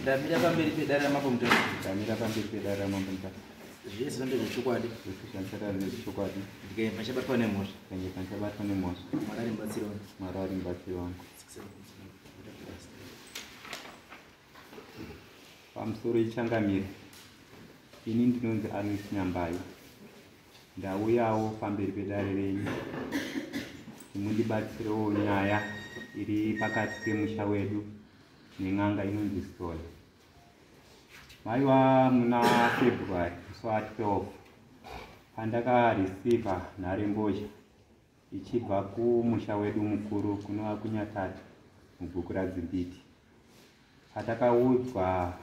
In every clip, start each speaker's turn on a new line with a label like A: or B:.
A: Ndamira pamberi pedara mapo mutoro.
B: Ndamira pamberi pedara mapo mutoro.
A: Zvese ndezvechokwadi.
B: Zvishandisaka ndezvechokwadi.
A: Ndikaimba chabatwa nemhosva.
B: Ndikaimba chabatwa nemhosva.
A: Mwari arimubatsiri wangu.
B: Mwari arimubatsiri wangu. Pamusoro ichangamire. Ini ndinonzi Anis Nyambayi. Ndauyawo pamberi pedare renyu. Mundibatsirewo nyaya iri pakati pemusha wedu nen'anga inonzi Story. Maiwa muna February musi wa12 pandakareceiva nharembozha ichibva kumusha wedu mukuru kunova kuNyatata mubhuku raZimbiti. Patakaudzwa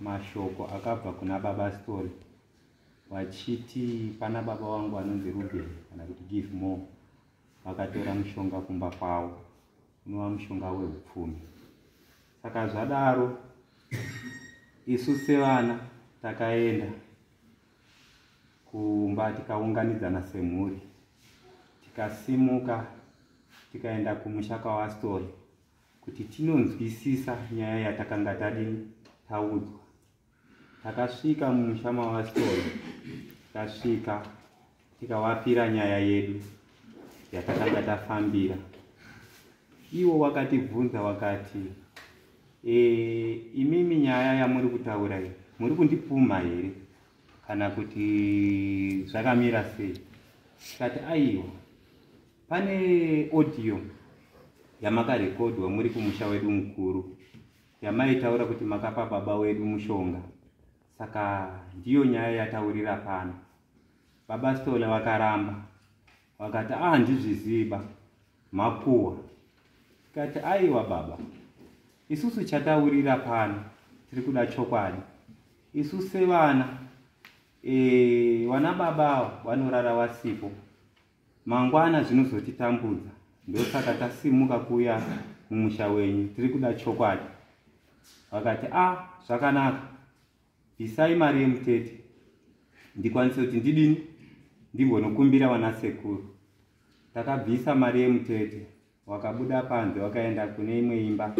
B: mashoko akabva kuna baba Story vachiti pana baba wangu anonzi Ruben kana kuti Give More vakatora mushonga kumba kwavo unova mushonga wehupfumi. Saka zvadaro isu sevana takaenda kumba tikaunganidzana semhuri tikasimuka tikaenda kumusha kwaStory kuti tinonzwisisa nyaya yatakanga taudzwa. Takasvika mumusha maStory, tasvika tikavapira nyaya yedu yatakanga tafambira. Ivo wakatibvunza wakati, imimi nyaya yamuri kutaura iyi muri kundipuma here kana kuti zvakamira sei? Tikati aiwa, pane audio yamakarekodwa muri kumusha wedu mukuru yamaitaura kuti makapa baba wedu mushonga. Saka ndiyo nyaya yataurira pano. Baba Story vakaramba wakati handizviziva mapuwa. Tikati aiwa baba, isusu chataurira pano tiri kuda chokwadi. Isu sevana wana baba vanorara wasipo, mangwana zvinozotitambudza. Ndosaka tasimuka kuya mumusha wenyu tiri kuda chokwadi. Wakati zvakanaka, bvisai mari yemutete ndikwanise kuti ndidini ndimbonokumbira wana sekuru. Takabvisa mari yemutete, wakabuda panze wakaenda kune imwe imba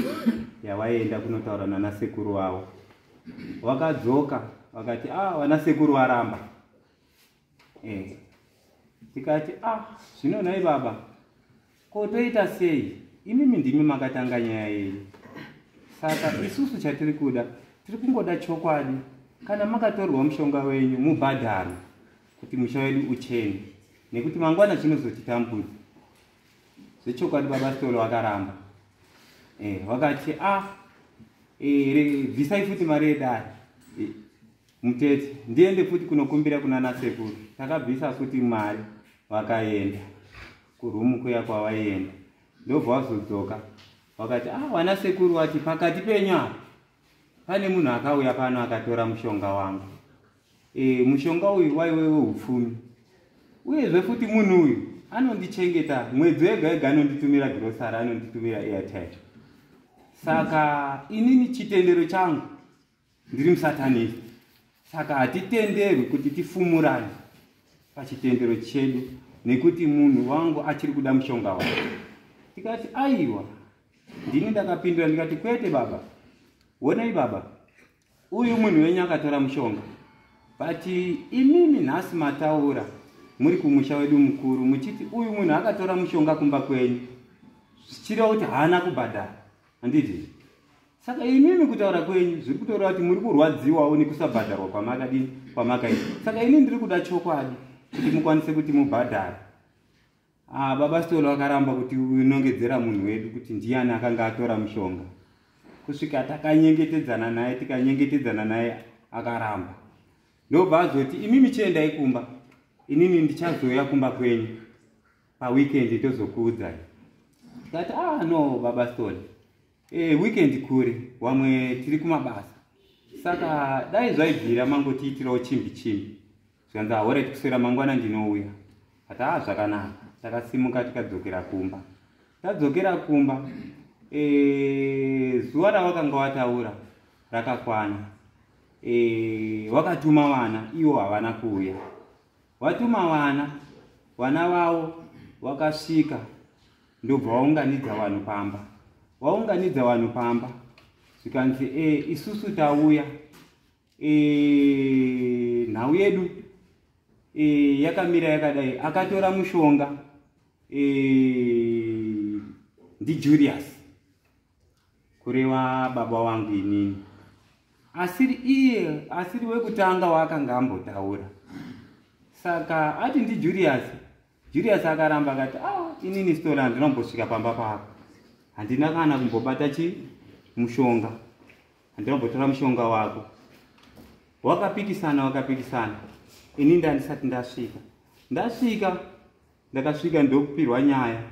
B: yawaienda kunotaura nana sekuru wavo. Wakadzoka wakati wana sekuru waramba. Tikati zvino nhai baba, kotoita sei? Imimi ndimi makatanga nyaya yenyu. Saka isusu chatiri kuda, tiri kungoda chokwadi. Kana makatorwa mushonga wenyu mubhadharo kuti musha wedu uchene, nekuti mangwana zvinozotitambudza. Zvechokwadi baba Story wakaramba. Wakati bvisai futi mari yedare mutete ndiende futi kunokumbira kuna nasekuru. Takabvisa futi mari wakaenda kurumu kuya kwavaienda. Ndobva wazodzoka wakati wana sekuru wati pakati penyu pane munhu akauya pano akatora mushonga wangu. Mushonga uyu waiwe wehupfumi, uyezve futi munhu uyu anondichengeta mwedzi wega wega, anonditumira grocery, anonditumira airtime. Saka inini chitendero changu ndiri musatanisi. Saka hatitenderwi kuti tifumurane pachitendero chedu nekuti munhu wangu achiri kuda mushonga wangu. Tikati aiwa, ndini ndakapindura ndikati kwete baba, honai baba, uyu munhu wenyu akatora mushonga, but imimi nhasi mataura muri kumusha wedu mukuru muchiti uyu munhu akatora mushonga kumba kwenyu zvichireva kuti haana kubhadhara, handiti? Saka imimi kutaura kwenyu zviri kutaura kuti muri kurwadziwawo nekusabhadharwa kwamakaita. Saka ini ndiri kuda chokwadi kuti mukwanise kuti mubhadhara. Baba Story wakaramba kuti unongedzera munhu wedu kuti ndiani akanga atora mushonga. Kusvika tikanyengetedzana naye akaramba. Ndobva azoti imimi chiendai kumba, inini ndichazoya kumba kwenyu paweekend tozokuudzai. Tikati no baba Story, weekend kure, wamwe tiri kumabasa. Saka dai zvaibvira mangotiitirawo chimbi. Zvanzi alright, kuswera mangwana ndinouya. Ati zvakanaka. Takasimuka tikadzokera kumba. Tadzokera kumba, zuva ravakanga wataura rakakwana. Wakatuma vana, ivo havana kuuya. Watuma vana vavo wakasvika ndobva waunganidza vanhu pamba. Waunganidza vanhu pamba, zvikanzi isusu tauya nhau yedu yakamira yakadai. Akatora mushonga ndiJulius, kureva baba vangu inini, asiri wekutanga waakanga ambotaura. Saka ati ndiJulius, Julius akaramba akati inini Stola ndinombosvika pamba pako, handina kana kumbobata mushonga, handinombotora mushonga wako. Wakapikisana, ini ndandisati ndasvika, ndakasvika ndokupirwa nyaya,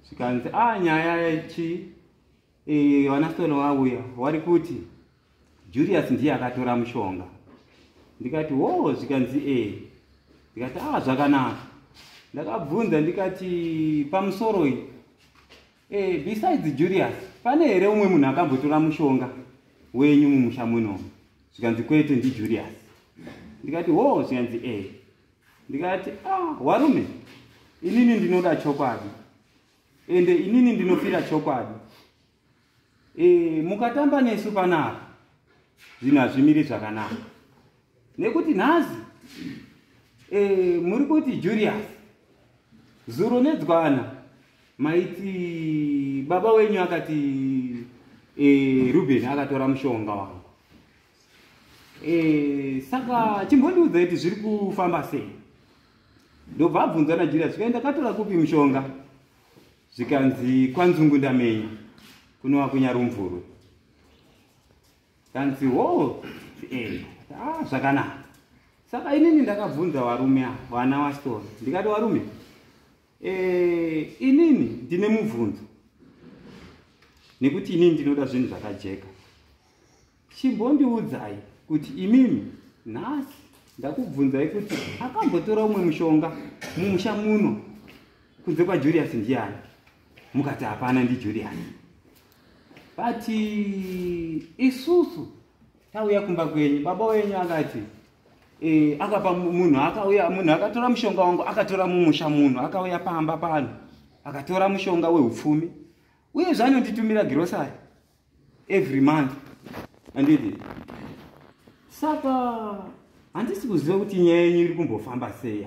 B: zvikanzi nyaya vana Stola wauya wari kuti Julius ndiye akatora mushonga. Ndikati zvikanzi ndikati zvakanaka. Ndakabvunza ndikati pamusoro besides Julius pane here umwe munhu akambotora mushonga wenyu mumusha muno? Zvikanzi kwete, ndiJulius. Ndikati zvikanzi ndikati warume, inini ndinoda chokwadi ende inini ndinofira chokwadi. Mukatamba nesu panapa zvinhu hazvimiri zvakanaka, nekuti nhasi muri kuti Julius zuro nedzwana maiti baba wenyu akati Ruben akatora mushonga wangu. Saka chimbondiudza kuti zviri kufamba sei? Ndobva abvunza naJulius, zvikaenda akatora kupi mushonga? Zvikanzi kwanzungu ndamenya kunova kunyarumvuru. Kanzi zvakanaka. Saka inini ndakabvunza varume vana vaStola, ndikati varume, inini ndine mubvunzo, nekuti inini ndinoda zvinhu zvakajeka. Chimbondiudzai kuti imimi nhasi ndakubvunzai kuti akambotora umwe mushonga mumusha muno kunze kwaJulius ndiani? Mukati hapana, ndiJulius. But isusu tauya kumba kwenyu, baba wenyu akati akapa munhu akauya, munhu akatora mushonga wangu akatora mumusha muno, akauya pamba pano akatora mushonga wehupfumi, uye zvanonditumira grocery every month. Anditi saka handisi kuziva kuti nyaya yenyu iri kumbofamba sei.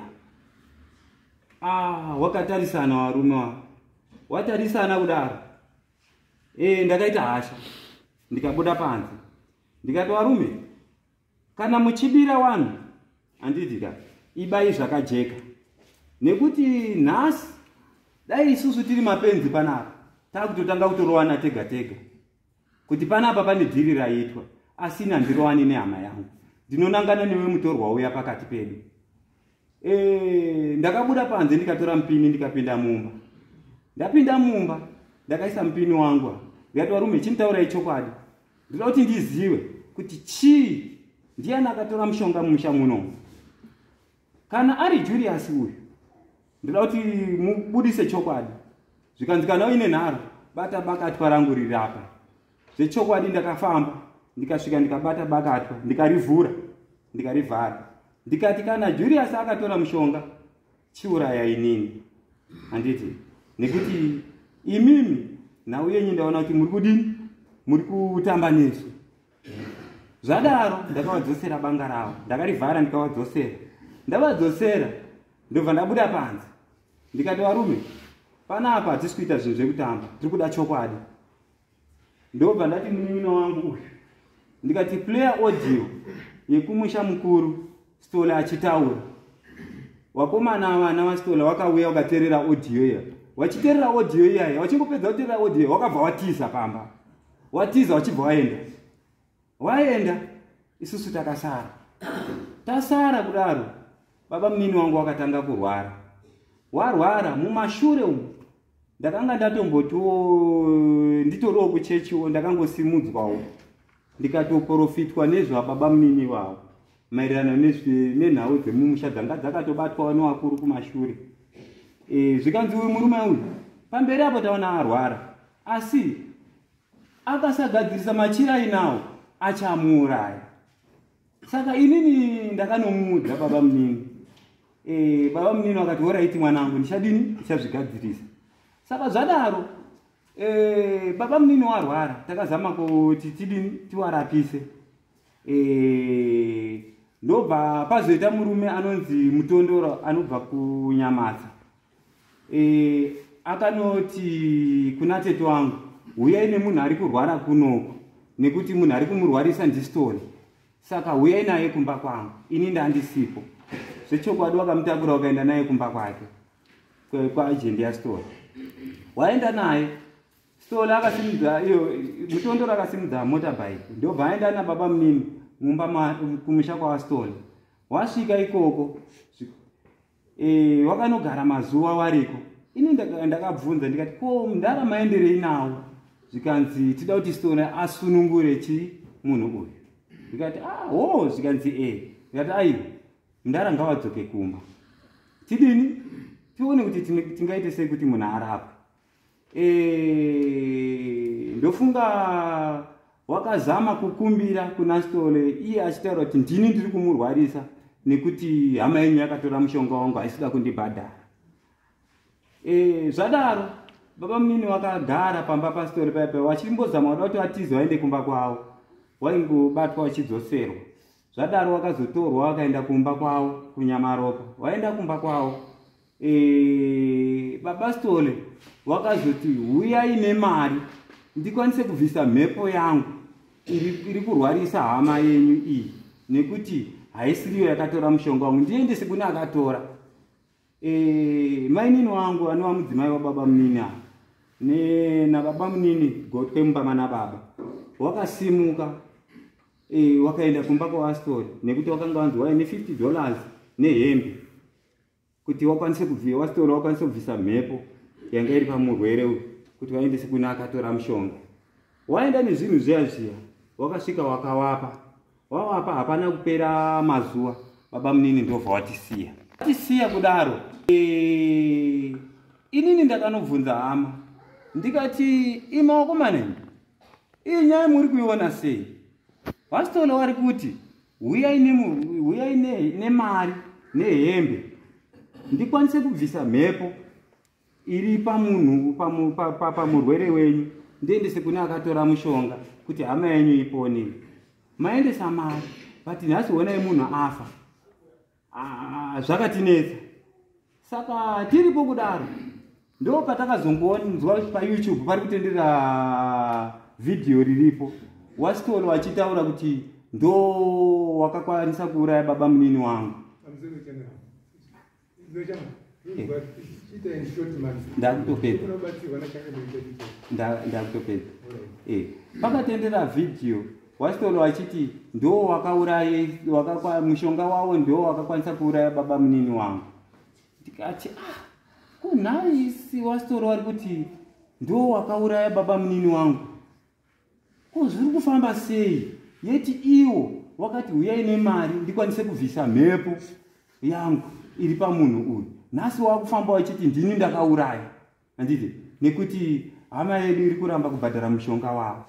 B: Wakatarisana varume, watarisana kudaro. Ndakaita hasha, ndikabuda panze, ndikati varume, kana muchibira vanhu, handiti ibai zvakajeka, nekuti nhasi dai isusu tiri mapenzi panapa takutotanga kutorovana tega tega, kuti panapa pane dhiri raitwa, asina ndirovani nehama yangu, ndinonangana newe mutorwa uya pakati pedu. Ndakabuda panze ndikatora mupini ndikapinda mumba. Ndapinda mumba ndakaisa mupini wangu, ndikati varume, chimutaurai chokwadi, ndoda kuti ndizive kuti ndiani akatora mushonga mumusha muno. Kana ari Julius uyu, ndoda kuti mubudise chokwadi. Zvikanzi kana uine nharo, bata bakatwa rangu riri apa. Zvechokwadi ndakafamba, ndikasvika ndikabata bakatwa, ndikarivhura, ndikarivhara. Ndikati kana Julius akatora mushonga, chiuraya inini. Handiti, nekuti imimi nhau yenyu ndaona kuti muri kudini? Muri kutamba nesu. Zvadaro ndakavadzosera banga ravo, ndakarivhara ndikavadzosera. Ndavadzosera ndobva ndabuda panze. Ndikati varume, panapa hatisi kuita zvinhu zvekutamba, tiri kuda chokwadi. Ndobva ndati munin'ino wangu uyu, ndikati player audio yekumusha mukuru Stola achitaura. Wakomana vana vaStola wakauya wakateerera audio iya. Wachiteerera audio iya, wachingopedza kuteerera audio wakabva watiza pamba. Watiza wachibva waenda. Isusu takasara. Tasara kudaro. Baba munini wangu wakatanga kurwara. Warwara mumashure umu. Ndakanga nditoriwo kuchechiwo, ndakangosimudzwawo. Ndikatoprofitwa nezva baba munini wavo, maererano nenhau dzemumusha dzanga dzakatobatwa nevakuru kumashure. Zvikanzi uyu murume uyu pamberi apo taona arwara, asi akasagadzirisa machira ainawo achamuuraya. Saka inini ndakanomuudza baba munini. Baba munini wakati, oraiti mwanangu, ndichadini? Ndichazvigadzirisa. Saka zvadaro baba munini warwara, takazama kuti tiwarapise. Ndobva pazoita murume anonzi Mutondora anobva kuNyamatsa. Akanoti kuna tete wangu, uyai nemunhu ari kurwara kunoko, nekuti munhu ari kumurwarisa ndistori. Saka uyai naye kumba kwangu, ini ndandisipo. Zvechokwadi wakamutakura wakaenda naye kumba kwake, kwaagent yastori. Waenda naye, stori akasimudza, Mutondora akasimudza motorbike. Ndobva aenda nababa munini mumba kumusha kwastori. Wasvika ikoko, wakanogara mazuva wariko. Ini ndakabvunza ndikati, ko ndarama maenderei nawo? Zvikanzi tida kuti stori asunungure chi munhu uyu. Ndikati zvikanzi ndikati aiwa, ndara ngawadzoke kumba. Tidini? Tione kuti tingaite sei kuti munhu arapwe. Ndofunga wakazama kukumbira kuna stori, iye achitaura kuti ndini ndiri kumurwarisa nekuti hama yenyu yakatora mushonga wangu haisida kundibhadhara. Zvadaro baba munini wakagara pamba pastori paipa wachimbozama wada kuti watize waende kumba kwavo, waingobatwa wachidzoserwa. Zvadaro wakazotorwa wakaenda kumba kwavo kuNyamaropa. Waenda kumba kwavo, baba stori wakazoti uyai nemari ndikwanise kubvisa mhepo yangu iri kurwarisa hama yenyu iyi, nekuti haisiriyo yakatora mushonga wangu, ndiendese kune akatora. Mainini wangu anova mudzimai wababa munini nababa munini gotwe mubaba nababa wakasimuka, wakaenda kumba kwastori nekuti wakanga wanzi waine $50 nehembe kuti wakwanise kubvisa wastori, wakwanise kubvisa mhepo yanga iri pamurwere uyu kuti waendese kune akatora mushonga. Waenda nezvinhu zviya zviya, wakasvika wakawapa. Wawapa hapana kupera mazuva, baba munini ndobva watisiya kudaro. Inini ndakanobvunza hama ndikati, imaoko manene, iyi nyaya muri kuiona sei? Wastori wari kuti uyai nemari nehembe ndikwanise kubvisa mhepo iri pamunhu pamurwere wenyu, ndiendese kune akatora mushonga kuti hama yenyu ipone. Maendesa mari, but nhasi onai munhu afa. Zvakatinetsa. Saka tiripo kudaro, ndo patakazongonzwa paYouTube pari kutendera video riripo wastori wachitaura kuti ndo wakakwanisa kuuraya baba munini wangu. Ndakutopedza. Pakatendera video wastori wachiti ndo wakauraya, mushonga wawo ndo wakakwanisa kuuraya baba munini wangu. Ndikati kunhaisi wastori wari kuti ndo wakauraya baba munini wangu, zviri kufamba sei? Yeti iwo wakati uyai nemari ndikwanise kubvisa mhepo yangu iri pamunhu uyu, nhasi wakufamba wachiti ndini ndakauraya. Handiti nekuti hama yedu iri kuramba kubhadhara mushonga wavo.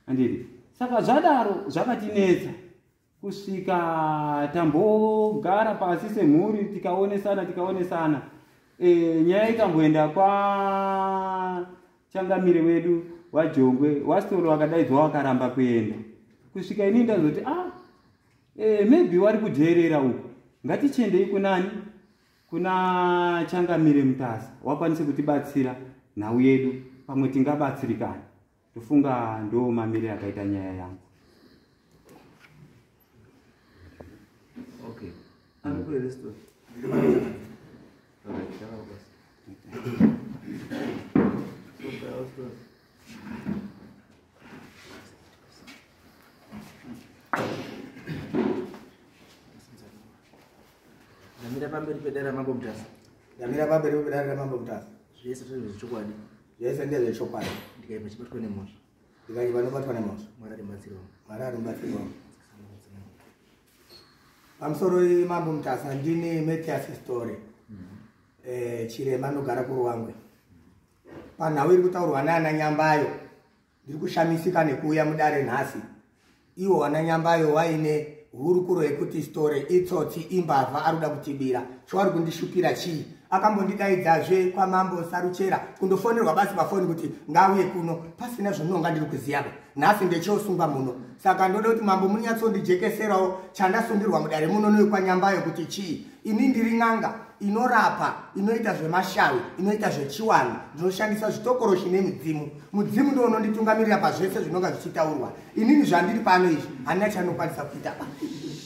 B: Handiti saka zvadaro zvakatinetsa kusvika tambogara pasi semhuri tikaonesana. Nyaya ikamboenda kwa changamire wedu waJongwe, wastori wakadaidzwa wakaramba kuenda. Kusvika ini ndazoti maybe wari kudherera uku, ngatichiendei kunani, kuna Changamire Mutasa, wakwanise kutibatsira nhau yedu pamwe tingabatsirikana. Tofunga ndo mamire akaita nyaya yangu.
A: Okay. Anokure resto. Ndamira pamberi pedera mambo Mutasa.
C: Ndamira pamberi pedera mambo Mutasa.
A: Zvese zvechokwadi.
C: Zvese ndezvechokwadi.
A: Ndikaipa chibatwa nemhosva.
C: Ndikaipa vanobatwa nemhosva.
A: Mwari aribatsirawo.
C: Mwari aribatsirawo. Pamusoro mambo Mutasa ndini Metias Story. Chirema anogara kuRuwangwe. Panhau iri kutaurwa naana Nyambayo. Ndiri kushamisika nekuuya mudare nhasi. Iwo wana Nyambayo waine hurukuro yekuti Story itsotsi imbavha ari kuda kutibira. Chowari kundishupira chii? akambondidaidzazve kwamambo Saruchera kundofonerwa basi pafoni kuti ngauye kuno pasina zvinonga ndiri kuziva nhasi ndechosungwa muno. Saka ndoda kuti mambo munyatsondijekeserawo chandasundirwa mudare muno nekwanyambayo kuti chii. Ini ndiri n'anga inorapa, inoita zvemashawi, inoita zvechiwani, ndinoshandisa zvitokoroshi nemidzimu. Mudzimu ndiwo unonditungamirira pazvese zvinonga zvichitaurwa. Inini zvandiri pano izvi handina chanokwanisa kuita.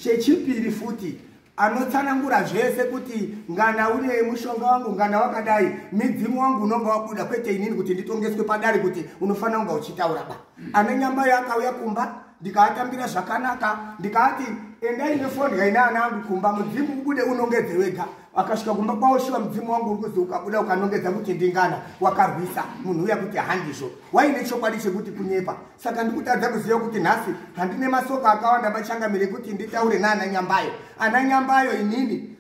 C: Chechipiri futi anotsanangura zvese kuti ngana une mushonga wangu ngana wakadai midzimu wangu unonga wabuda kwete inini kuti nditongeswe padare kuti unofanira kunga uchitaura ba. Ane nyamba yakauya kumba ndikaatambira zvakanaka ndikati endai nefondya ina ana angu kumba mudzimu ubude unongedze wega. Akasvika kumba kwawoshiwa mudzimu wangu uri kuzi ukabuda ukanongedza kuti ndingana wakarwisa munhu uya kuti handizvo waine chokwadi chekuti kunyepa. Saka ndikutadza kuziva kuti nhasi handine masoko akawanda machangamire kuti nditaure naana nyambayo. Ana nyambayo inini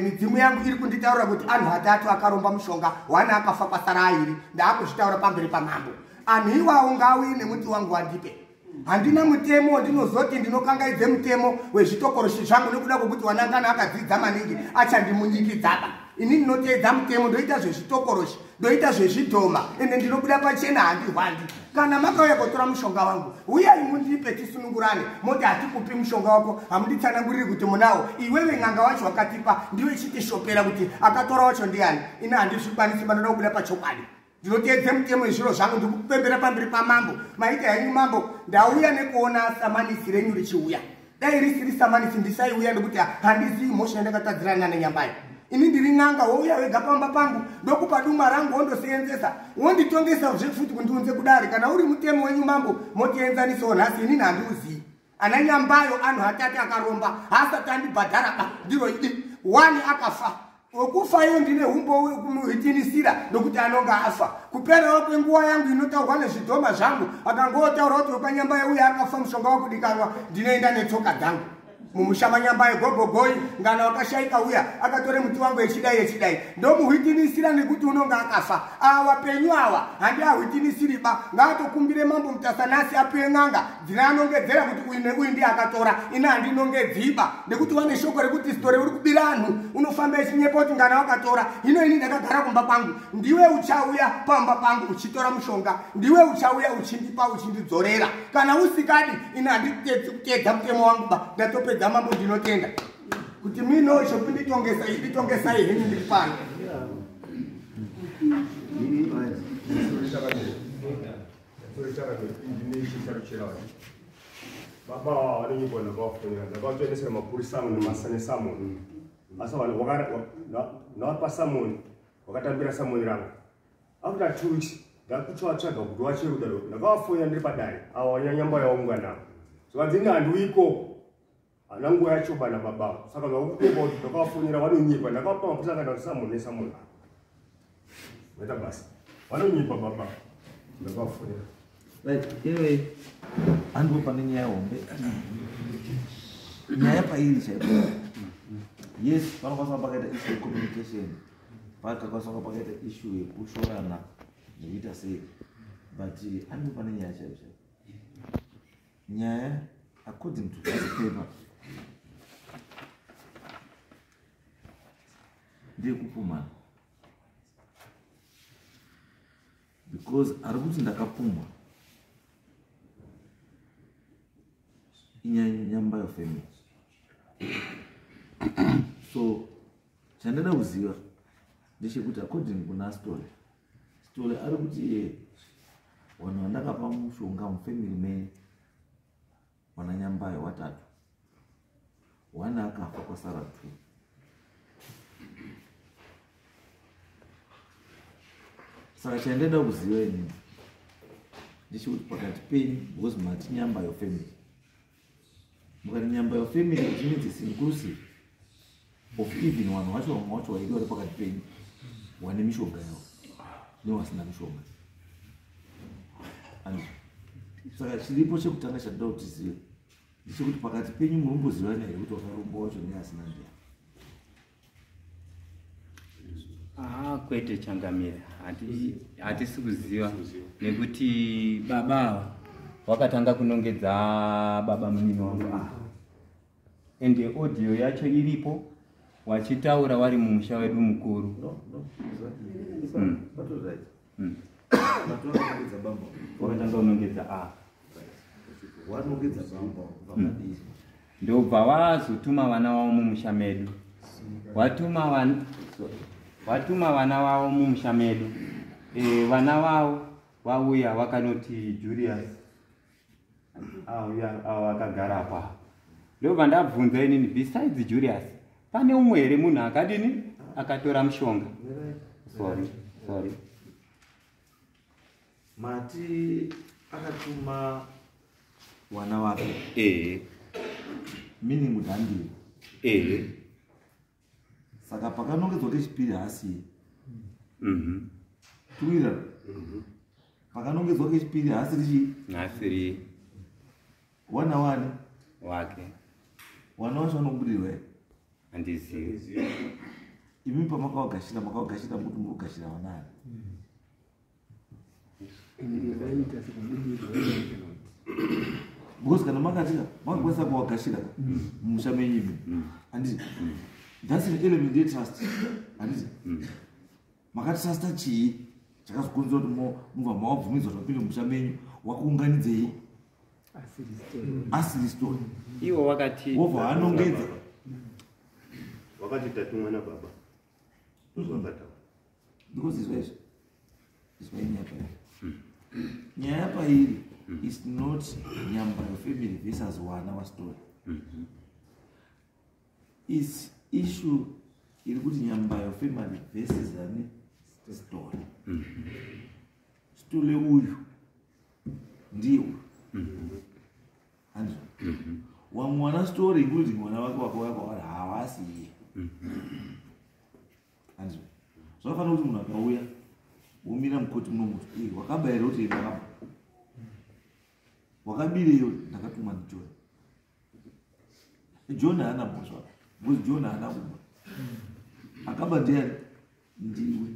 C: midzimu yangu iri kunditaura kuti anhu atatu akaromba mushonga wana akafa kwasara airi ndaakuzvitaura pamberi pamambo. Anhu iwawo ngauye nemuti wangu wandipe. Handina mutemo ndinozoti ndinokangaidze mutemo wezvitokoroshi zvangu nekuda kwokuti wanangana akadzidza maningi achandimunyikidzaba. Ini ndinoteedza mutemo ndoita zvezvitokoroshi ndoita zvezvidhoma ende ndinobuda pachena handihwandi. Kana makauya kutora mushonga wangu uyai mundipe tisunungurane moti hatikupi mushonga wako hamunditsananguriri kuti munawo iwewe n'anga wacho wakatipa ndiwe chitishopera kuti akatora wacho ndiani. Ina handizvikwanisi vanoda kubuda pachokwadi. Ndinoteedze mutemo wezviro zvangu ndikupembera pamberi pamambo. Maita henyu mambo ndauya nekuona samanisi renyu richiuya. Dai risiri samanisi ndisaiuya ndokuti handizivi mhosva yandakatadzirana nenyambayo. Ini ndiri n'anga wouya wega pamba pangu ndokupa duma rangu wondoseenzesa wonditongesa zvefuti kundiunze kudare. Kana uri mutemo wenyu mambo motienzanisawo nhasi inini handiuzivi. Ana nyambayo anhu atatu akaromba haasati andibhadhara ba ndiro idi wani akafa. Okufa iyo ndine humbo kumuhitinisira ndokuti anonga afa. Kuperawo kwenguva yangu inotaurwa nezvidhoma zvangu akangotaura kuti kwanyambayo uya akafa mushonga wakudikanwa ndinoenda netsoka dzangu. Mumushama nyambayo gogogoi ngana wakashaika uya akatore muti wangu yechidai ndomuhitinisira nekuti unonga akafa. Awa penyu awa handi ahwitinisiri ba ngaatokumbire mambo Mutasanasi apiwe n'anga dzinanongedzera kuti uyu ndiye akatora ina handinongedziba nekuti wane shoko rekuti sitore uri kubira anhu unofamba echinyepa kuti ngana wakatora. Hino ini ndakagara kumba kwangu ndiwe uchauya pamba pangu uchitora mushonga ndiwe uchauya uchindipa uchindidzorera. Kana usikadi ina handiteedza mutemo wangu ba ndatopedza mambo ndinotenda kuti mino zvekunditongesa henyu ndiri pano.
D: Baba wanonyibona bafunira ndakatendesera mapurisa amwe nemasane samoni asa nawapa samoni wakatambira samoni rangu after 2 weeks ndakutsvaga kuti wachirudaro ndakawafonya ndiri padare awa wanyanyamba yaungana so adzini handiwiko ana nguva yacho bana baba saka zvakukeba kuti ndakawafonera vanonyipa ndakavapa mapurisa akanda kuti samoni nesamoni vaita basi vanonyipa baba ndakawafonera
A: iwe handiwo pane nyaya hombe nyaya pairi chaipo. Yes, panokwanisa pakaita issue yecommunication pakakwanisa pakaita issue yekushorana nekuita sei but handiwo pane nyaya chaipo chaipo. Nyaya according to this paper ndeyekupumana because ari kuti ndakapumwa inyanyamba yofamily. So chandada kuziva ndechekuti according kuna story ari kuti vanhu vandakapa mushonga mufamily me vananyambayo watatu wana akafa kwasara 2. Saka chandada kuziva inini ndechekuti pakati penyu because mati nyambayo family mukati nyambayo family it means it's inclusive of even vanhu vacho vamwe vacho vaidi vari pakati penyu wane mishonga yavo nevasina mishonga. Saka chiripo chekutanga chandida kuti tizive ndechekuti pakati penyu munombozivana here kuti wakaromba wacho neasina ndiya.
B: Kwete changamira hatisi kuziva nekuti baba wakatanga kunongedza baba munini wangu ende audio yacho iripo wachitaura wari mumusha wedu mukuru.
A: No. What was right? Vanongedza bamba.
B: Wakatanga unongedza
A: Vanongedza bamba vakadii.
B: Ndobva wazotuma vana wavo mumusha medu. Watuma vana wavo mumusha medu. Vana vavo vauya vakanoti Julius. Avo vakagara apa. Ndobva ndabvunza inini, besides Julius, pane umwe here munhu akadini akatora mushonga. Sorry.
A: Mati akatuma wana wake. Meaning mudhandi. Saka pakanongedzwa kechipiri hasi. Tuira. Pakanongedzwa kechipiri hasi
B: Nasiri
A: wana
B: wake.
A: Wana wacho vanobudirwe.
B: Handizivi.
A: Imi pamakawagashira kuti murikugashira vanani. Because kana makatika makakwanisa kuwagashira mumusha menyu handiti. That's an element yetrust. Handiti. Makatrasta chii chakazokonzera kuti mubva mawabvumidzwa zvapinda mumusha menyu wakuunganidzei. Asiri story.
B: Iwo wakati
A: wobva vanongedza
D: wakati tatumwa na baba ndozvakataura
A: because izwa nyaya pairi is not nyamba yefamily versus wana wastory. Is issue iri kuti nyamba yefamily versus ani story. Story uyu ndiwo handizvo. Wamwana story kuti mwana wake wakawari havasiye. Handizvo. Zvakafanira kuti munhu akauya womira mukoti munomuti wakabayira kuti ndakaba wakabireyo ndakatumwa ndiJoni. Joni haana mhosva because Joni haana kuba. Akaba ndiani? Ndiwe.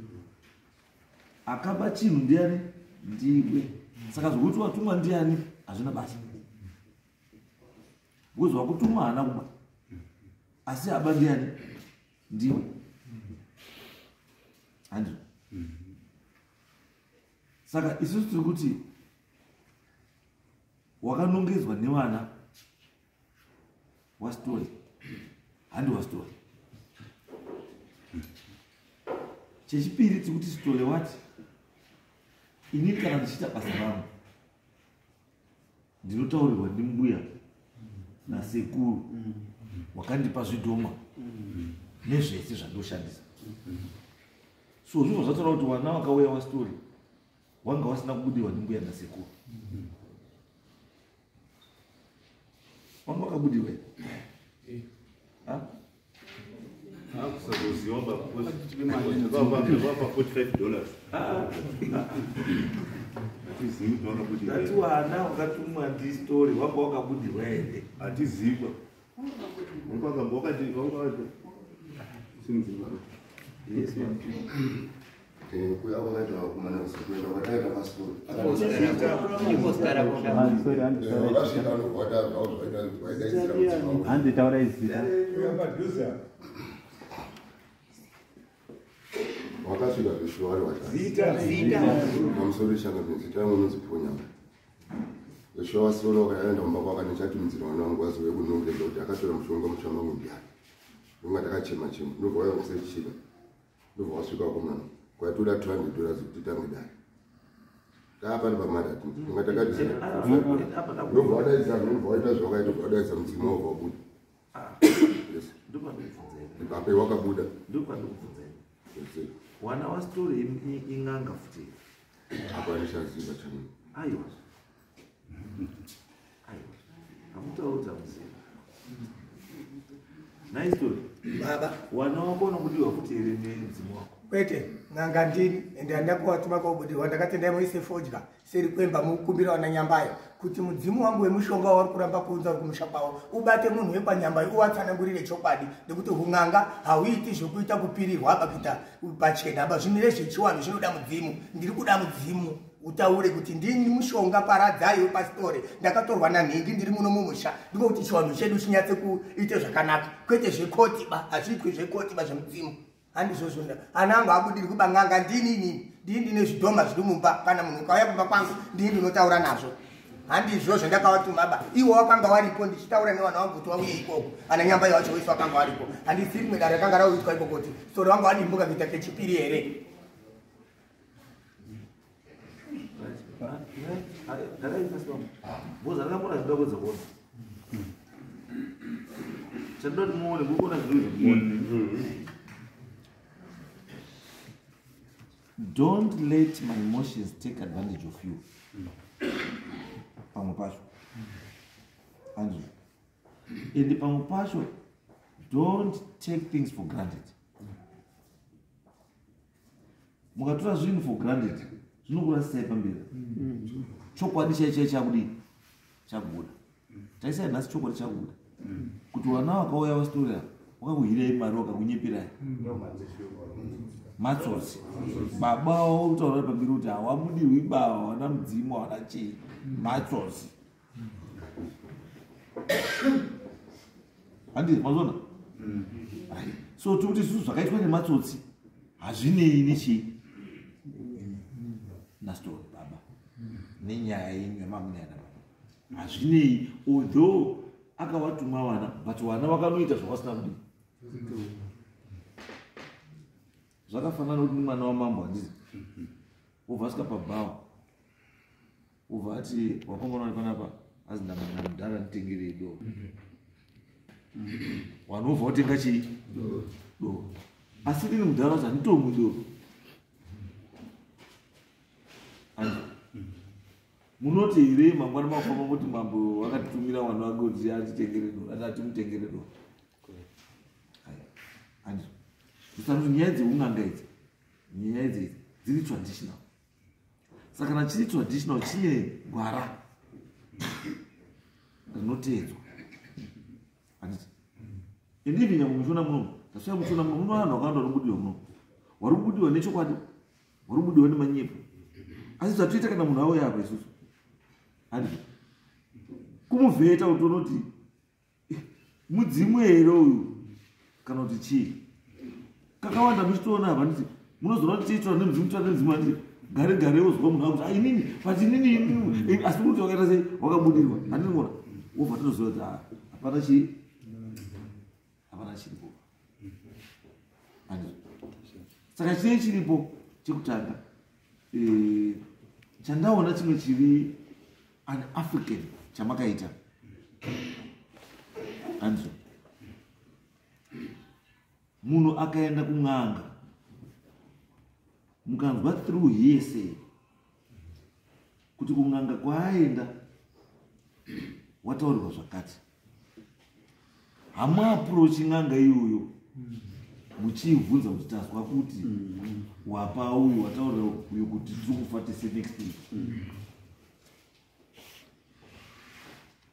A: Akaba chinhu ndiani? Ndiwe. Saka zvokuti watumwa ndiani hazvina basa. Because wakutumwa haana kuba. Asi aba ndiani? Ndiwe. Handizvo. Saka isusu tiri kuti wakanongedzwa nevana wastori handi wastori. Chechipiri tiri kuti story wati inini kana ndichiita basa rangu ndinotaurirwa ndimbuya nasekuru wakandipa zvidhoma nezvese zvandoshandisa. So zvinhu zvataura kuti wana wakauya wastori wanga wasina kubudirwa ndimbuya nasekuru. Wanga wakabudirwa
D: hakusazoziwa baba $45 hatizivi kuti wakabudirwa.
A: Tati wana wakatumwa ndistori wanga wakabudirwa here.
D: Hatiziva wakamba wakati simziva.
A: Yes, ma'am.
E: Kuya wakaita kumana kuenda wakaita passport.
B: handitaura izita.
E: Wakasvika zvishwari
D: Zita.
E: pamusoro shanga zita yangu noziponya. Zvishwa wasoro wakaenda kumba kwaka nechatumizira mwana wangu wazouye kunongedza kuti akatora mushonga wangu ndiani. Ndonga takachema chema. Ndobva wauya kusechika. Ndobva wasvika kumana. Kwatoda $200 kuti tange dai. Taapari pamadati. Ndonga takati ndobva wadaidza ndobva waita zvawakaita wadaidza mudzimu wabva wabuda. Yes. Ipapo wakabuda.
A: Wana wastori ing'anga futi.
E: Apa nishaziva changu.
A: Aiwa. Hamutaudza muziva. Nice story.
C: Baba.
A: Wana wakona kudiwa futi here nemudzimu wako.
C: Kwete nanga ndini ende andakowatuma kaubudirwa ndakati ndaimuise fodya seri kwemba mukumbira wana nyambayo kuti mudzimu wangu wemushonga wari kuramba kuunza uri kumusha kwawo ubate munhu wepanyambayo uwatsanangurire chokwadi nekuti hun'anga hauiti zvokuita kupirirwa apa kuita pachena apa zvimire zvechiwanhu zvinoda mudzimu ndiri kuda mudzimu utaure kuti ndini mushonga paradzai wepasitori ndakatorwa nanhingi ndiri muno mumusha ndiko kuti chiwanhu chedu chinyatse kuite zvakanaka kwete zvekoti ba hazviitwe zvekoti ba zvemudzimu handizvozvo ana angu abudiri kubang'anga ndini ndine zvidhoma zviri mumba kana munhu ukauya kumba kwangu ndini ndinotaura nazvo handizvozvo ndakavatuma ba iwo wakanga waripo ndichitaura nevanhu vangu kuti wauye ikoko ana nyamba yacho wese wakanga waripo handisi rimwe dare rakanga rauitwa ikoko kuti stori wangu wadimbuka kuita kechipiri here
A: Don't let my emotions take advantage of you. Pamwe pacho. And pamwe pacho, don't take things for granted. Mukatora zvinhu for granted, zvinokurasai pamberi. Chokwadi chaichai chabuda. Taisai nhasi chokwadi chabuda. Kuti vana vakauya vastorera, wakakuhirai mari wakakunyepirai. Matsotsi. Baba utaura pamberi kuti hawabudirwi baba, hawana mudzimu, hawana chii. Matsotsi. Handi mazona? So tikuti isusu zvakaitwa nematsotsi hazvinei nechii nastori baba nenyaya yenyu yamamunana baba hazvinei, although akavatuma vana but vana vakanoita zvakasina kudii. Zvakafanana kuti mwana wamambo handizi ubva asika pabhawa ubva ati wakomana wari panapa azi ndamudhara nditengerei doro wanobva utenga chii doro asi ndini mudhara kuti handitomwi doro. Munoti here mangwana mafamba kuti mambo wakatitumira vana wake kuti atitengere doro ati atimutengere doro. Kuti nyaya dzeun'anga idzi nyaya idzi dziri traditional. Saka kana chiri traditional chine gwara rinoteedzwa. Indivi nyamushona muno tasvika mushona muno muno vanhu vakawanda varubudiwa muno warubudiwa nechokwadi warubudiwa nemanyepo asi zvatoita kana munhu auya apa isusu handizvo kumuvheta kuti unoti mudzimu here uyu kana kuti chii kakawanda muchitoona apa nditi munozoona kuti tiitora nemudzimu titora nemudzimu handiti gare gare wozwa munhu akuti inini but inini asi kuti wakaita sei wakabudirwa handinogona wobva tinoziva kuti hapana chii hapana chiripo handizvo. Saka chine chiripo chekutanga chandaona chimwe chiri an African chamakaita handizvo. Munhu akaenda kun'anga mukanzwa through hearsay kuti kun'anga kwaaenda wataurirwa zvakati hamuapurochi n'anga iyoyo muchibvunza kuti tazwa kuti wapa uyu wataurira uyu kuti tiri kufa tese next week.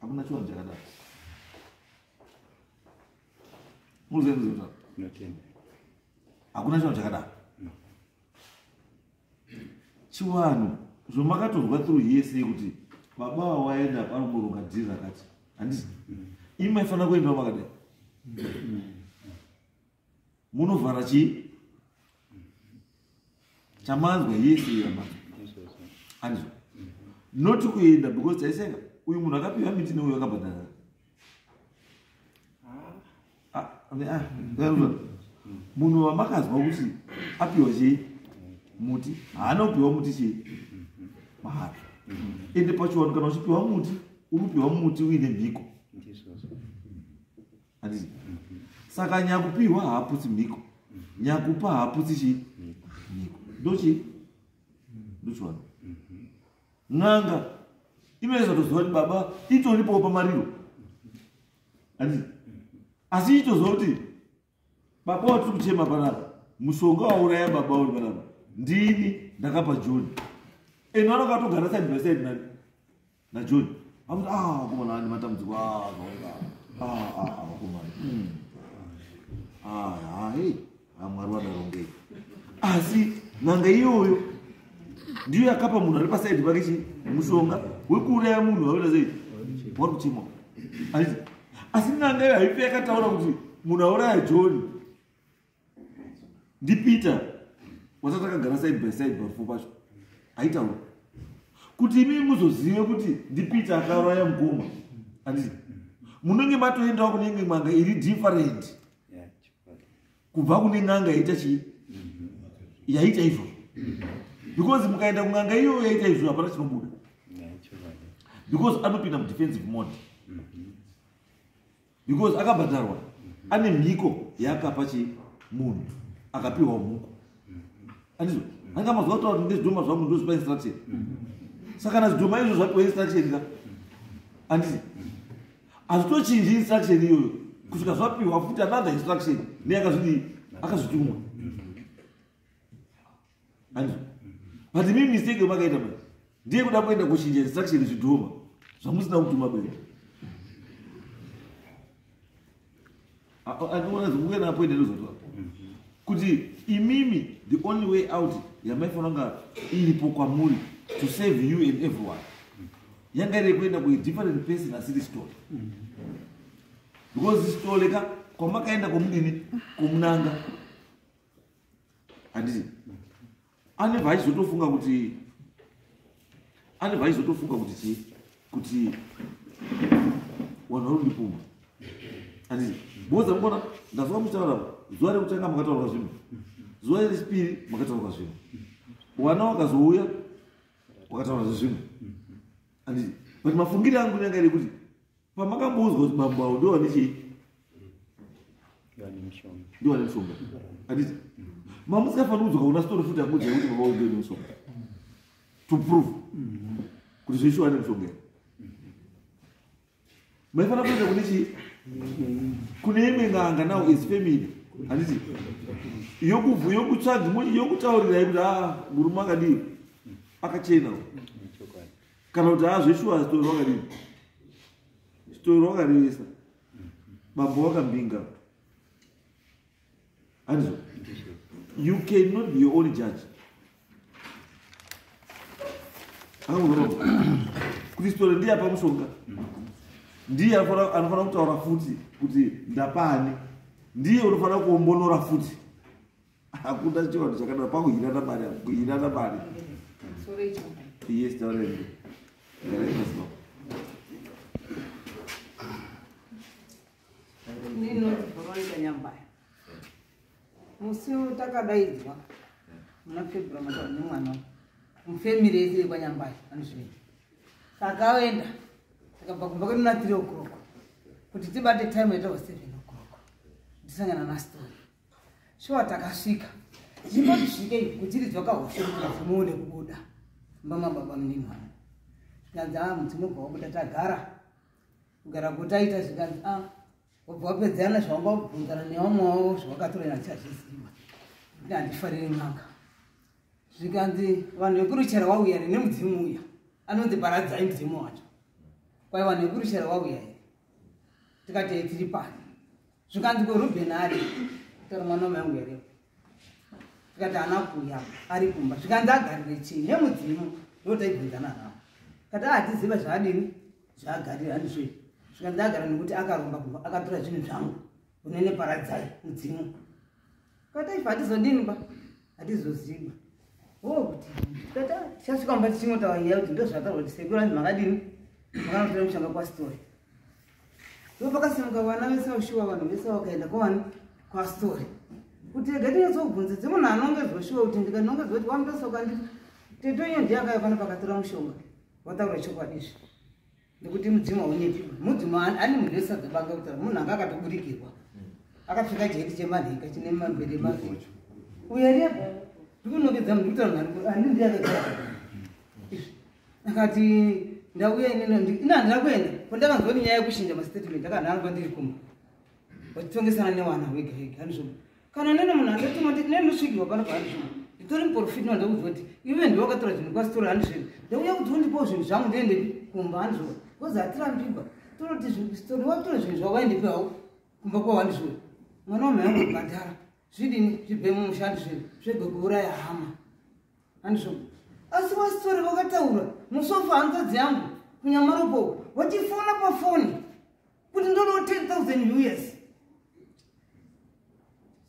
A: Hakuna chivanhu chakadaro. Muziva hakuna chivanhu chakadaro. Chivanhu zvomakatozwa through hearsay kuti baba waenda panomuronga dhiri rakati handisi imi maifanira kuendawo makadai munovhara chii chamanzwa hearsay yamazo handizvo noti kuenda because taiseka uyu munhu akapiwa miti neuyu akabhadhara munhu wamakazwa kuti apiwa chii muti haana kupiwa muti chii mahara ende pachiwanhu kana uchipiwa muti unopiwa muti uine mhiko handisi. Saka nyakupiwa haaputsi mhiko nyakupa haaputsi chii mhiko ndochii ndochiwanhu. N'anga inoisa toziva kuti baba itoripowo pamariro handisi asi itoziva kuti baba watiri kuchema panapa mushonga wauraya baba uri panapa ndini ndakapa John eni vanokatogara side by side naJohn akuti komana ane matambudziko komana hai Mwari wadarongei asi n'anga iyoyo ndiyo yakapa munhu ari pasaidi pake chi mushonga wekuuraya munhu waona sei wari kuchimwa asi n'anga iyo haipi yakataura kuti munhu auraya John ndiPeter wasati akagara side by side parufu pacho haitaura kuti imi muzozive kuti ndiPeter akauraya mukoma handiti munenge matoendawo kune imwe n'anga iri different kubva kune n'anga yaita chii yaita izvo because mukaenda kun'anga iyo yaita izvo hapana chinobuda because anopinda mudefensive mode because akabhadharwa ane mhiko yaakapa munhu akapiwa muko andizvo anga mazuva kutaura kuti ndezvidhoma zvangu ndozvipa instruction saka kana zvidhoma izvo zvapiwa instruction ka anditi hazvitochinji instruction iyoyo kusvika zvapiwa futi another instruction neyakazvidii akazvitumwa andizvo but mimi mistake yomakaita mai ndiye kuda kuenda kuchinja instruction zvidhoma zvamusina kutuma kwenu anoona zvokuenda apoenda ndozvatwa kuti imimi the only way out yamaifanira kunga iripo kwamuri to save you and everyone yanga iri kuenda kuidifferent person asiri story because story ka kwamakaenda komudini komunanga handiti anebva achizotofunga kuti chii kuti vanhu vari kundipumba handiti boza mukona ndazoka muchitaura zuva rekutanga makataurwa zvinhu zuva rechipiri makataurwa zvinhu wana wakazouya wakataura zvinhu handiti but mafungiro angu nanga iri kuti pamakamboudzwa kuti bambo avo ndo vane chii ndo vane mishonga handiti mamusikafanira kudzoka kuna story futi yakuudza kuti baba avo ndo vane mishonga to prove kuti zvishuwa nemishonga maifanira kuenda kune chii kune imwe n'anga now is family handiti yokutsvagi yokutaurirai kuti murume akadii akachena kana kuti zveshuwa zitori rwakadii zitori rwakarevesa bambo wakambinga handizvo you cannot be your own judge kuti zitori ndiye apa mushonga ndiye anofanira kutaura futi kuti ndapani ndiye unofanira kuombonora futi hakuna chivanhu chakadaro pakuhirana mari yes taurende
F: Veronica Nyambaya musi takadaidzwa muna February matauri nemwana mufamily yese kwaNyambaya anozviita takaenda takabva kumba kwedu na 3 o'clock kuti tibate time yaitwa 7 o'clock tisangana na story shuwa takasvika chimbotisvike kuchiridzwa kahoshokuti muone kubuda mama baba mnini wana zvikanzi mudzimu bva wabuda kugara kutaita zvikanzi wabva wapedzana zvawanga wabvunzana nevamwe wavo zvawakatorera chazviziva kuti handifariri n'anga zvikanzi vanhu vekuruchara wauya here nemudzimu uya anonzi paradzai mudzimu wacho kwai vanhu vekuruchara wauya here tikati tiri pani zvikanzi kweRuben ari tori mwana wamayangu here tikati haana kuuya ari kumba zvikanzi agarire chii nemudzimu ndotaibvunzana navo kati hatiziva zvaadini zvaagarira handizvei zvikanzi agara nekuti akaromba kumba akatora zvinhu zvangu unene paradzai mudzimu kati ifa hatizodini ba hatizoziva kuti kati tichasvika mba tichinotaura nyaya kuti ndo zvataura kuti sekuru anzi makadini makanotora mushonga kwastori ndo pakasimuka vana vese vashuwa vanhu vese vakaenda kwani kwastori kuti rega tinyatsobvunza dzimunhu anonge zvoshuwa kuti ndikanonge zvoti wamutosoka ndi tetonye ndiyakaya pana pakatora mushonga wataura chokwadizvi nekuti mudzimu haunyepiwa mudzimu ani munhu wese adzobanga kutaura munhu anga akatoburikirwa akapfeka jeti chemanheka chine mambere maviri uyareba ndikunongedza munhu kutaura ani ndiyakagara akati ndauya ina handina kuenda kondakanzwa nyaya yekushinja mastatement akanhangwa ndiri kumba vachitongesana newana wega wega handizvo kana nene munhu andatuma nenosvikiwa pano pahandizvo nditori muprofiti wandakuzwa kuti ive ndiwe wakatora zvinhu kwasitori handizvino ndauya kuti undipawo zvinhu zvangu ndiende kumba handizvo kozi hatirambirwa toroti zvitori watora zvinhu zvawaendepewo kumba kwawo handizvo mwana wamayangu kubhadhara zvidini zvibhemu mushandizvo zvega kuuraya hama handizvo asi wastori vakataura musofa hanzadzi yangu kunyamaropo wachifona pafoni kuti ndono 10,000 US.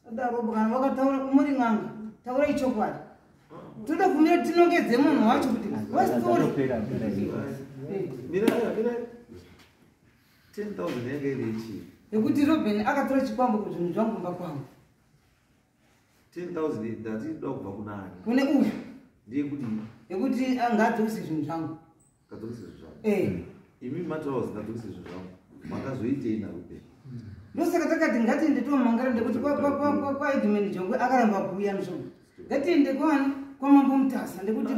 F: Sadarobo kana vakataura muri ng'anga taura ichokwadi toda kumira tinongedze munhu wacho kuti wastori
A: mira 10,000 yanga iri ichi
F: yekuti Robin akatora chikwambo kuzvinhu zvangu kumba kwangu
A: 10,000 ndatiida kubva kuna ani
F: kune uyu
A: ndiye kuti
F: yekuti angadzokise zvinhu zvangu
A: kadzokise zvinhu zvangu imi mataura zingadzokise zvinhu zvangu makazoitei narupe
F: ndosaka takati ngatiende tomangara ndekuti kwaedimeni jongwe akaramba kuuya mishonga ngatiende kwani kwamambo mutasa ndekuti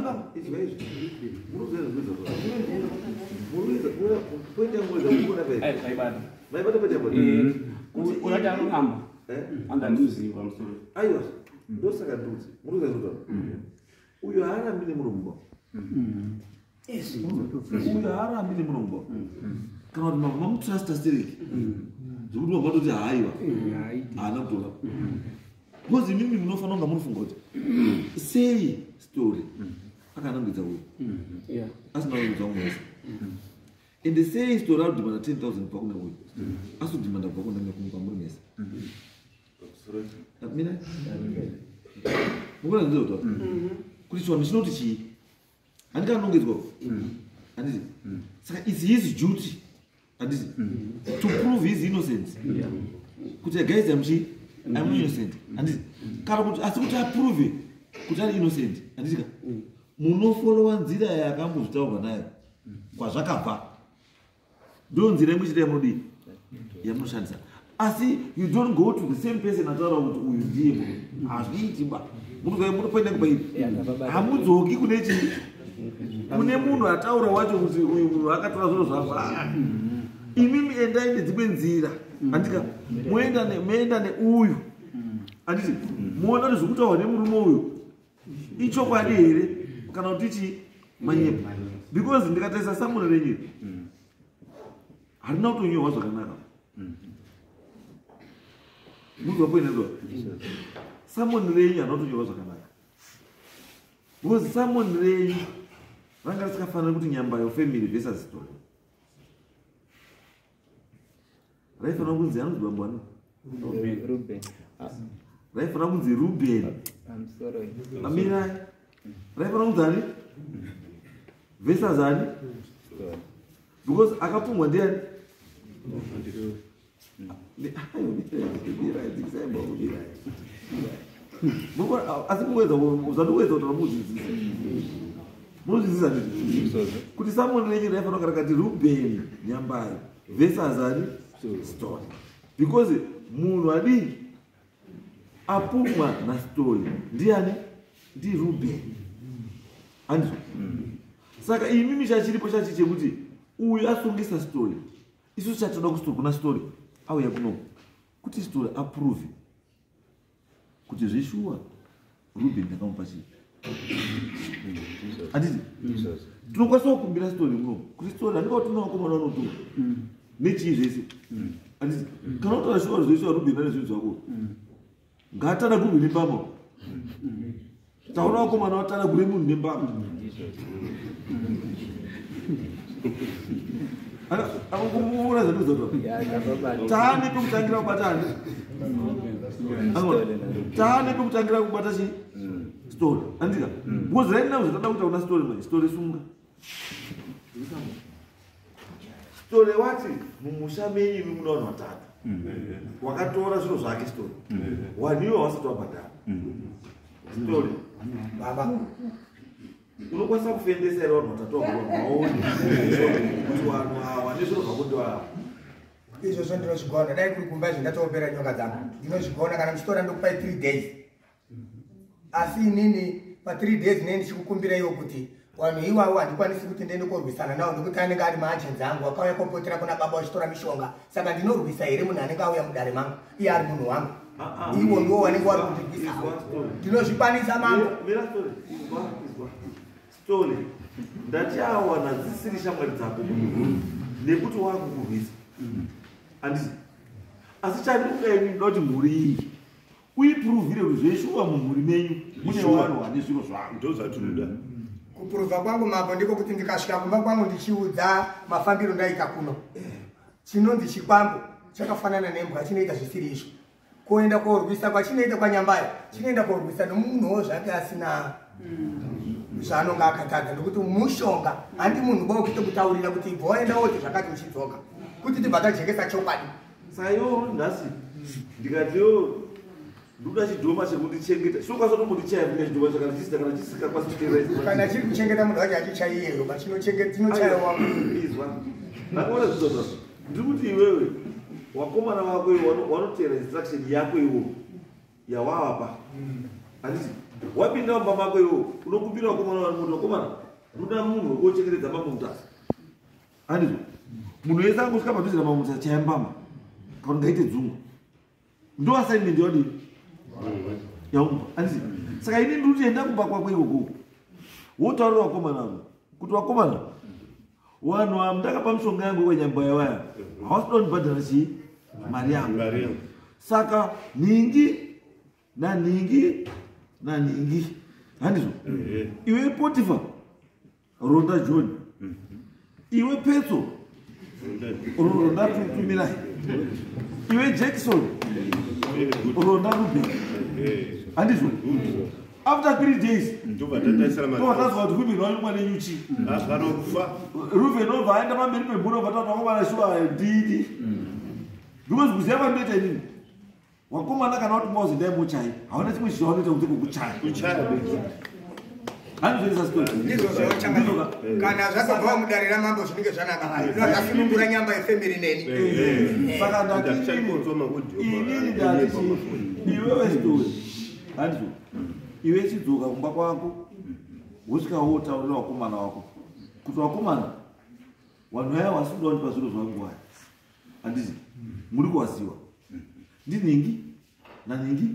A: aiwa ndosaka nduti uyo haarambiri murombo uyo haarambiri murombo kana kuti mama mutrasta stereki zvokuti mamatoti haiwa haana kutora because imimi munofanira kunga munofunga kuti sei story akanangidza uyu asina kungidza umwese ende sei story arikudhimanda 10,000 kubva kune uyu asodhimanda kubva kune kwamuri mese mina mukona ndizota kuti chiwanhu chinoti chii handikanongedzwa handiti saka its his duty handiti to prove his innocence kuti guys I'm innocent handiti kana kuti asi kuti aprove kuti ari innocent handitika munofolowa nzira yakambozvitaurwa nayo kwazvakabva ndo nzira imwe chete yamunodii yamunoshandisa asi you don't go to the same person ataura kuti uyu ndiye munhu hazviitiba munopoenda kubairi hamudzoki kune chii kune munhu ataura wacho kuti uyu munhu akatora zviro zvafa imimi endai nedzimwe nzira handika muenda neuyu handiti muona kuti zvokutaurwa nemurume uyu ichokwadi here kana kuti chii manyepo because ndikatarisa samuno renyu harina kutonyorwa zvakanaka muzopoinezwa samoni renyu harina kutonyorwa zvakanaka because samoni renyu ranga risikafanira kuti nyambayo family versus story raifanira kunzi anonzi bambwana raifanira kunzi Ruben amirai raifanira kunzi ani versus ani because akapfungwa ndiani asi muwedza kutaura munodzidzisa kuti samoni renyu raifanira kunge rakati Ruben nyambayo versus ani story because munhu adii apumwa nastory ndiani ndiRuben handizvo saka imimi chachiripo chachi chekuti uyu asungisa story isusu chatoda kustori kuna story auya kuno kuti story aprove kuti zveshuwa Ruben ndakamupa chii handiti tinokwanisa kukumbira story muno kuti story handikautinaakomana vanotora nechii zvese handiti kana kutora shuwa zveshuwa Ruben ane zvinhu zvako ngaatana kurwi nembama taona vakomana vatana kure munhu nembama akukuona zvandizota taane pekutangira kubata handi taane pekutangira kubata chi story handika because right now zvatada kuita kuna story mai story sunga story wati mumusha menyu imi muna vanhu vatatu wakatora zviro zvake story waniwo wasati wabhadhara story
C: baba
A: unokwanisa kufendesa here vanhu vatatu vaone kuti vanhu ava nezviro zvakundiwava
C: izvozvo ndinozvigona dai kuri kumba izvo ndatopera nyoka dzangu ndinozvigona kana muchitora ndokupai 3 days asi inini pa3 days neni ndichikukumbira iwo kuti vanhu iwawo handikwanisi kuti ndiende korwisana navo nekuti anenge ari maajenzi angu akauya kopotera kuna baba vachitora mishonga saka ndinorwisa here munhu anenge auya mudare mangu iye ari munhu wangu iwo ndiwo vanenge vari kundirwisawo ndinozvikwanisa mangu
A: story ndachawana dzisiri shamwari dzako nekuti wakukurwisa handiti asi chandiukaini nda kuti mhuri iyi uipuruvhire kuti zveshuwa mumhuri menyu mune vanhu vane zviro zvavo
D: ndo zvatinoda
C: Kupuruvha kwangu mambo ndiko kuti ndikasvika kumba kwangu ndichiudza mafambiro ndaita kuno. Chinonzi chikwambo chakafanana nembwa chinoita zvisiri izvo. Kuenda korwisa kwachinoita kwaNyambayo chinoenda korwisa nomunhuwo zvake asina zvaanonga akatadza, nokuti mushonga handi munhu bokuite kutaurira kuti ibva waenda woti zvakati uchidzoka kuti tibva tajekesa chokwadi.
A: Sayo nhasi ndikatiyo nduda chidhoma chekundichengeta sokasotombotichaya vine chidhoma chakandichisita kana chisikakwanisi kuteeresa
C: kana chiri kuchengeta munhu wacho achichai iyeyo tinochaya wangu
A: izwa ndakaona zvizoza ndiri kuti iwewe wakomana wako iwo wanoteera instruction yako iwo yawavapa handiti wapinda mumba mako iwo unokumbira wakomana wamuti wakomana ndoda munhu wekochengetedza mambo mutasa handizvo munhu wese angosvika padhuze namambo mutasa chayambama kana ngaite dzungwa ndo assignment yodii yaumba handiti saka ini ndiri kuti enda kumba kwako ikoko wotaurira wakomana wangu kuti wakomana vanhu amndakapa mishonga yangu wenyambayo vaya havasida kundibhadhara chii mari yangu saka ningi naningi naningi handizvo iwe Potifa ronda John iwe Petso ronda Tumirai iwe Jackson ronda Ruben handizvo. After 3 days, tazwa kuti Ruben walimwa nenyuchi. Ruben obva aenda pamberi pembuno vatatu wakomana shuwa ndidi. Because kuziva ndoita inini. Wakomana kana kuti mauzi ndai muchai. Hauna chimwe chinoita kuti kukuchaya. Handizvo story.
C: Ndizvo zvinochanga. Kana zvakabva mudare ramambo zvinenge zvanaka. Zvakasunungura nyamba yefamily neni.
A: Saka ndati inini ndati iwewe story. Handizvo. Iwe chidzoka kumba kwako wosvika wotaurira wakomana wako kuti wakomana vanhu vaya wasida wandipa zviro zvangu waya handizi muri kuwasiwa ndiningi naningi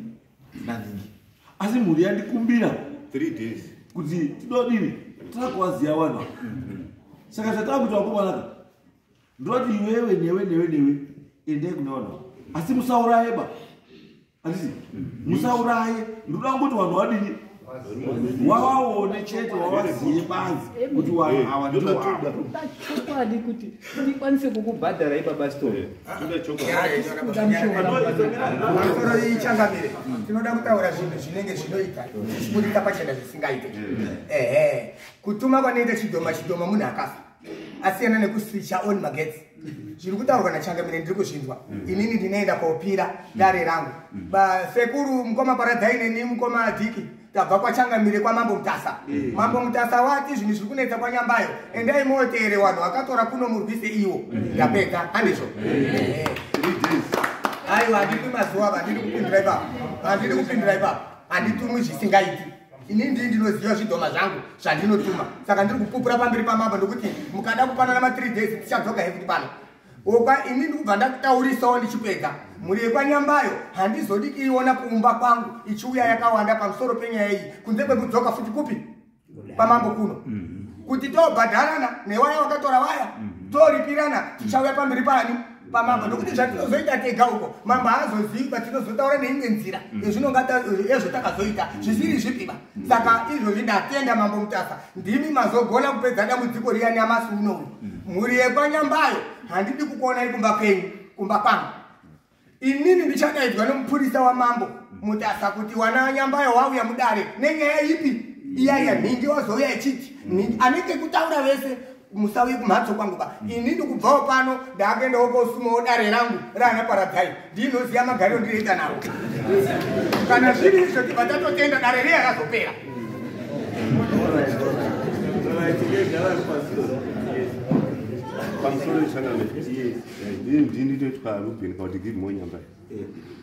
A: naningi asi mhuri yandikumbira
E: 3 days
A: kuti tidodini takuwaziya vanhu saka chatava kuti wakomanaka ndoti iwewe newe endai kuna vanhu asi musaurayeba handiti musauraye ndoda kuti vanhu vadini wavaone chete wavaziye bazi kuti vanhu ava
B: chokwadi kuti ndikwanise kukubhadhara ibaba story
C: ichangamire tinoda kutaura zvinhu zvinenge zvinoita zvichibudika pachena zvisingaite. Kutuma kwanoita chidhoma munhu akafa asiyana nekuswicha on magetsi zviri kutaurwa nachangamire ndiri kuzvinzwa. Inini ndinoenda kopira dare rangu sekuru mukoma Paradhaine nemukoma Adhiki tabva kwachangamire kwamambo Mutasa. Mambo Mutasa wati zvinhu zviri kunetsa kwaNyambayo endai moteere vanhu vakatora kuno murwise iwo ndapedza handizvo. Aiwa handidi mazuva handidi kupindira ipapo handitumwi zvisingaiti. Inini ndii ndinoziva zvidhoma zvangu zvandinotuma saka ndiri kupupura pamberi pamambo ndokuti mukada kupanana ma3 days tichadzoka hekuti pano okwa inini ndikubva ndakutaurisawo ndichipedza mhuri yekwaNyambayo handizodi iona kuumba kwangu ichiuya yakawanda pamusoro penyaya iyi kunze kwekudzoka futi kupi pamambo kuno kuti tobhadharana newaya wakatora waya toripirana tichauya pamberi pani pamambo nokuti zvatinozoita tega uko mambo haazozivi patinozotaura neimwe nzira ezvotakazoita zvisiri zvipiba. Saka izvozvi ndatenda mambo Mutasa ndimi mazogona kupedza dambudziko riya nyamasi unoyu. Mhuri yekwaNyambayo handidi kukuonai kumba kwenyu kumba kwangu. Inini ndichadaidzwa nomupurisa wamambo Mutasa kuti wana waNyambayo wauya mudare nenyaya ipi iyaya nhingi wazouya echiti anenge kutaura vese musauye kumhatso kwangu ba. Inini kubvawo pano ndakaendawo kosumawo dare rangu rana Paradhaine ndinoziva magariro ndinoita nawo. Kana zviri izvo tibva tatotenda dare riya razopera.
E: pamusoro wechangamire ndini ndinoitwa Ruben kuti give more Nyambayo.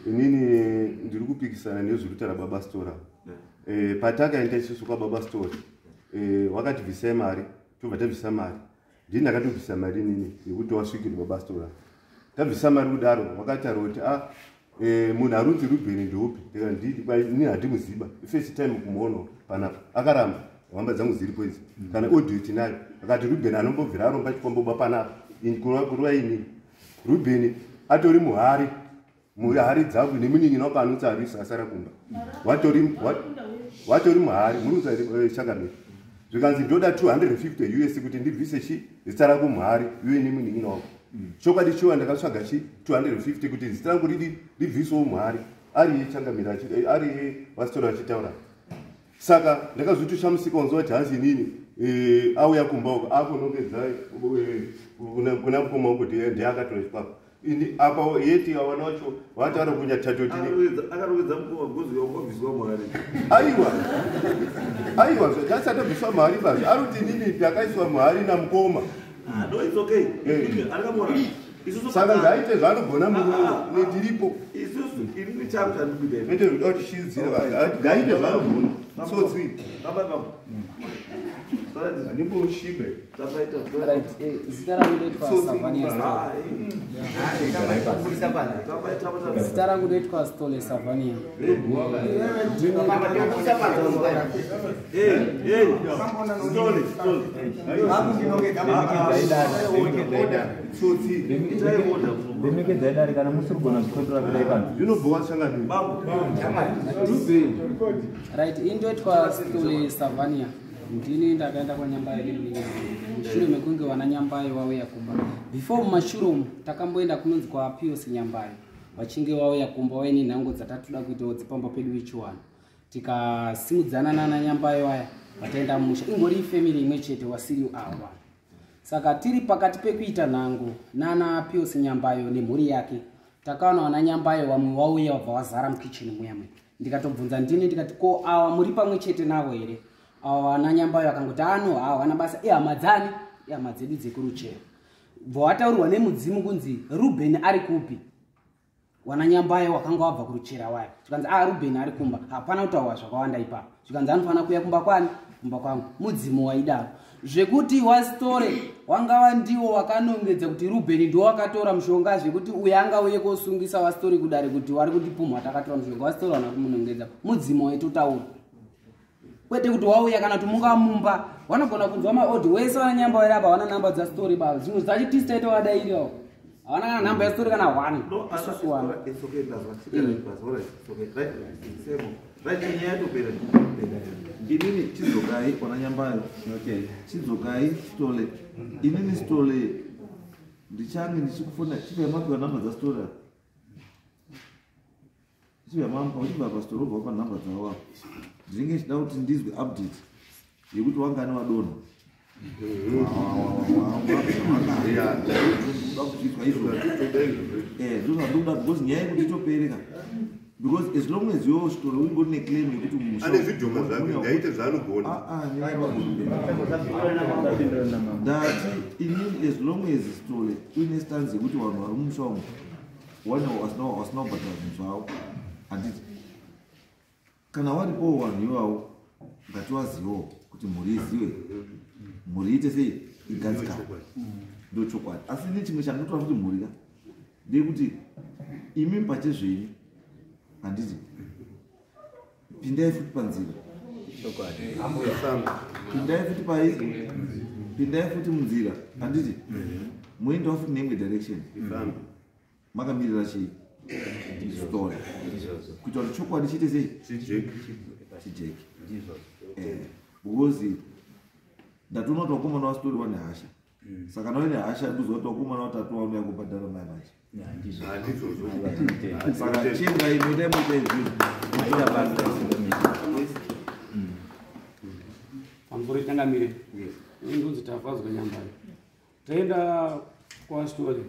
E: Inini ndiri kupikisana nezviri kutaura baba Stora. Patakaenda isusu kwababa Stora wakativhisa mari tobva tabvisa mari ndini ndakatobvisa mari inini yekuti wasvikira baba Stora tabvisa mari kudaro wakataura kuti munhu arunzi Ruben ndopi ndikani handimuziva first time kumuona panapa akaramba hamba dzangu dziripo idzi kana audio tinayo akati Ruben anombobvira aromba chikomboba panapa kuruva ini Ruben atori muhari dzangu nemunyinyi nawo paanotsarisa asara kumba watori muhari muri kutsari changamire
D: zvikanzi ndoda 250 US kuti ndibvise chi zita rangu mhari iwe nemunin'ina wako chokwadi chiwa ndakatsvaga chi 250 kuti zita rangu ribvisewo mhari ari changamira ari vastora vachitaura saka ndakazotoshamusika wanzwa kuti hanzi inini auya kumba uko akonongedza kuna mukoma wangu kuti ndiakatora chipapo ini apa yeti awana wacho wataura kunyatatu tini
A: akarongedza mukoma gozi wakobviswa mari
D: aiwa zvasatobviswa mari basi ari kuti inini ndakaiswa mari namukoma
A: no it's okay arikamona
D: saka ngaite zvanogona ndiripo
A: isusu inini changu chandikuita
D: mete ruda kuti shizira ngaite zvanogona sotsi ndimboshime
G: zita rangu ndoitwa Stole Savania. Right, indoitwa Stole Savania. Ndini ndakaenda kwa Nyambayo mushure mekunge wana Nyambayo wauya kumba. Before mumashuromu takamboenda kunonzi kwa Pius Nyambayo vachinge wauya kumba waine nhango dzatatoda kuitawo dzipamba pedu vechiwana. Tikasimudzana nana Nyambayo aya vataenda musha ingori family imwe chete wasiri awa. Saka tiri pakati pekuita nhango nana Pius Nyambayo nemhuri yake takaona wana Nyambayo vamwe wauya vabva vazara mukicheni muyamwe. Ndikatobvunza ndini ndikati ko awa muri pamwe chete navo here? Wana Nyambayo akangoti hawana basa ihama dzedu dzekuruchero. Vawataurwa nemudzimu kunzi Ruben ari kupi? Wana Nyambayo wakanga wabva kuruchera waya. Zvikanzi Ruben ari kumba. Hapana kutaurwa zvakawanda ipapo. Zvikanzi anofana kuuya kumba kwani? Kumba kwangu. Mudzimu waidaro. Zvekuti wasitore wangava ndiwo wakanongedza kuti Ruben ndiwo wakatora mushonga zvekuti uya angauye kosungisa wasitore kudare kuti wari kuti pumha takatora mushonga wasitore wana kumunongedza. Mudzimu waitotaura. Kwete kuti wauya kana kuti mungamumba vanogona kunzwa maodhi wese wana Nyambayo apa wana namba dza story baba zvinhu zvachitista wadairiwo hawana kana namba ya story kana 1 isusu wana
A: it's okay right nyaya topera inini chizokai wana Nyambayo chizokai Stole inini Stole ndichange ndichikufuna chivemapiwa namba dza story chivemampa uchibva pastori ubva pa namba dzawo ndinenge ndichida kuti ndizwe update yekuti wangani wadonha ndozvandokuda because nyaya yekuti itopereka because as long as your story ungori neclaim yekuti
D: ane zvidhoma zvake ngaite zvaanogona
A: ndati inini as long as story uine stance yekuti vanhu vari mumusha umu wasina kubhadhara zvinhu zvavo handiti kana waripo vanhu ivavo ngatiwazivewo kuti mhuri izive mhuri ite sei igadzikana ndochokwadi asi ne chimwe chandotora kuti mhuri ka ndeyekuti imi pachezvenyu handiti pindai futi panzira pindai futi pindai futi munzira handiti muendawo futi neimwe direction makamirira chii story kuita kuti chokwadi chiite sei chijeki because ndatoona kuti wakomana wastori wane hasha saka nawe nehasha ndozoti wakomana watatu waunaya kubhadhara mai vacho saka chinga inoita moita
G: pamusoro itangamire ndonzi tafazwa Nyambayo taenda kwastori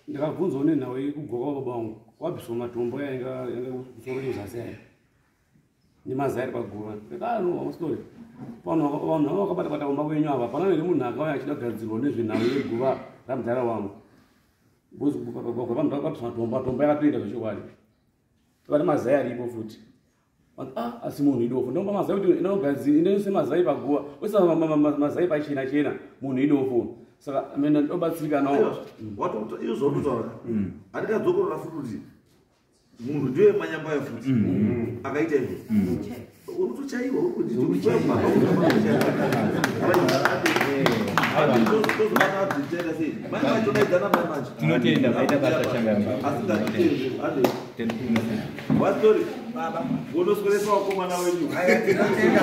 G: ndakabvunzwa nenhau yekugoka baba vangu wabviswa matombo yainga kusoro yezasi aya nemazai paguva ndakanoamustori vanhu vakabata-bata kumba kwenyu ava pana nere munhu akauya achida kugadzirwa nezvenhau yeguva ramudhara wangu vanhu vakabviswa matombo yakatoita zvechokwadi vane mazai aripo futi asi munhu idofo ndomba mazai kuti inoise mazai paguva uisa mazai pachena chena munhu idofo saka mena ndobatsirika nawo
A: watokuta iyo zvakutotaura handikadzokorora futi kuti munhu ndiwe Nyambayo futi akaita izvo unotochaiwa uri kunditi
B: Tinotenda vaita basa changamba.
A: Wastori baba unoswelesa wakomana wenyu
C: Tinotenda